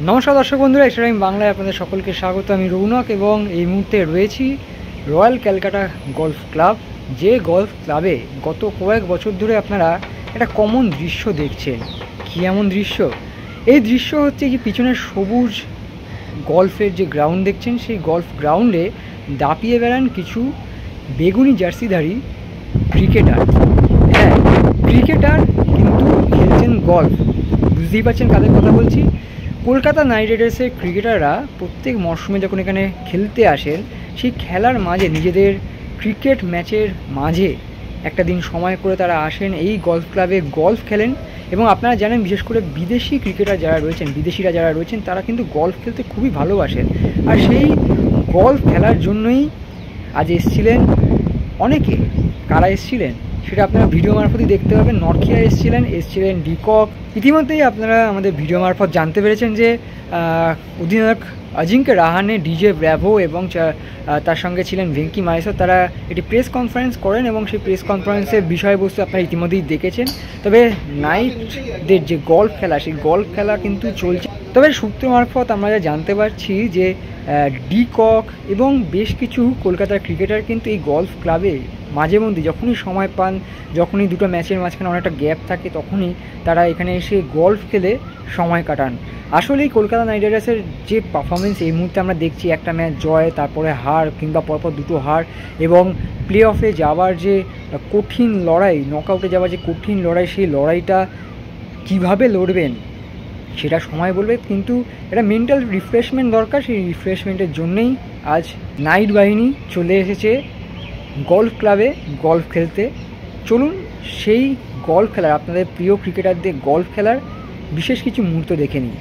নমস্কার দর্শক বন্ধুরা, এক্সট্রা টাইম বাংলায় আপনাদের সকলকে স্বাগত। আমি রৌনক এবং এই মুহূর্তে রয়েছি রয়্যাল ক্যালকাটা গলফ ক্লাব, যে গলফ ক্লাবে গত কয়েক বছর ধরে আপনারা একটা কমন দৃশ্য দেখছেন। কী এমন দৃশ্য? এই দৃশ্য হচ্ছে কি, পিছনের সবুজ গলফের যে গ্রাউন্ড দেখছেন, সেই গলফ গ্রাউন্ডে দাপিয়ে বেড়ান কিছু বেগুনি জার্সিধারী ক্রিকেটার। হ্যাঁ, ক্রিকেটার কিন্তু খেলছেন গলফ। বুঝতেই পারছেন কাদের কথা বলছি। কলকাতা নাইট রাইডার্সের ক্রিকেটাররা প্রত্যেক মরশুমে যখন এখানে খেলতে আসেন, সেই খেলার মাঝে নিজেদের ক্রিকেট ম্যাচের মাঝে একটা দিন সময় করে তারা আসেন, এই গলফ ক্লাবে গলফ খেলেন। এবং আপনারা জানেন, বিশেষ করে বিদেশি ক্রিকেটার যারা রয়েছেন, বিদেশিরা যারা রয়েছেন, তারা কিন্তু গলফ খেলতে খুবই ভালোবাসেন। আর সেই গলফ খেলার জন্যই আজ এসেছিলেন অনেকে। কারা এসেছিলেন সেটা আপনারা ভিডিও মারফতই দেখতে পাবেন। নরখিয়া এসেছিলেন ডিকক। ইতিমধ্যেই আপনারা আমাদের ভিডিও মারফত জানতে পেরেছেন যে অধিনায়ক অজিঙ্ক্য রাহানে, ডিজে ব্র্যাভো এবং তার সঙ্গে ছিলেন ভেঙ্কি মাহেশ্বর। তারা একটি প্রেস কনফারেন্স করেন এবং সেই প্রেস কনফারেন্সের বিষয়বস্তু আপনারা ইতিমধ্যেই দেখেছেন। তবে নাইটদের যে গলফ খেলা, সেই গলফ খেলা কিন্তু চলছে। তবে সূত্র মারফত আমরা যা জানতে পারছি যে ডিকক এবং বেশ কিছু কলকাতার ক্রিকেটার কিন্তু এই গলফ ক্লাবে মাঝে মধ্যে যখনই সময় পান, যখনই দুটো ম্যাচের মাঝখানে অনেকটা গ্যাপ থাকে, তখনই তারা এখানে এসে গলফ খেলে সময় কাটান। আসলেই কলকাতা নাইট রাইডার্সের যে পারফরমেন্স এই মুহূর্তে আমরা দেখছি, একটা ম্যাচ জয়, তারপরে হার, কিংবা পরপর দুটো হার, এবং প্লে অফে যাওয়ার যে কঠিন লড়াই, নকআউটে যাওয়ার যে কঠিন লড়াই, সেই লড়াইটা কিভাবে লড়বেন সেটা সময় বলবে। কিন্তু একটা মেন্টাল রিফ্রেশমেন্ট দরকার। সেই রিফ্রেশমেন্টের জন্যেই আজ নাইট বাহিনী চলে এসেছে গলফ ক্লাবে গলফ খেলতে। চলুন সেই গলফ খেলার, আপনাদের প্রিয় ক্রিকেটারদের গলফ খেলার বিশেষ কিছু মুহূর্ত দেখে নিই।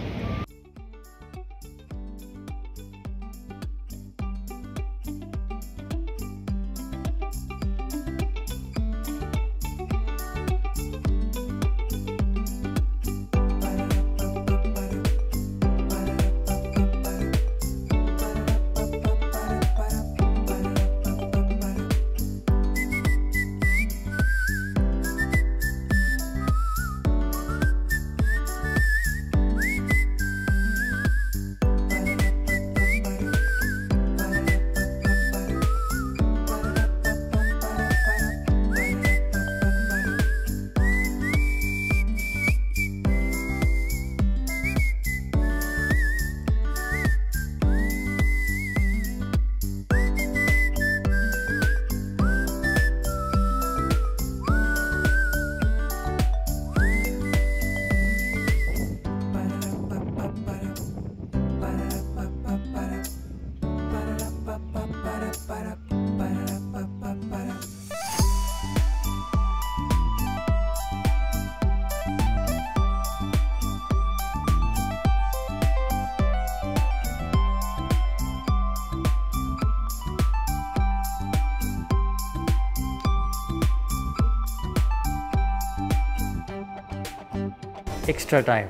Extra time.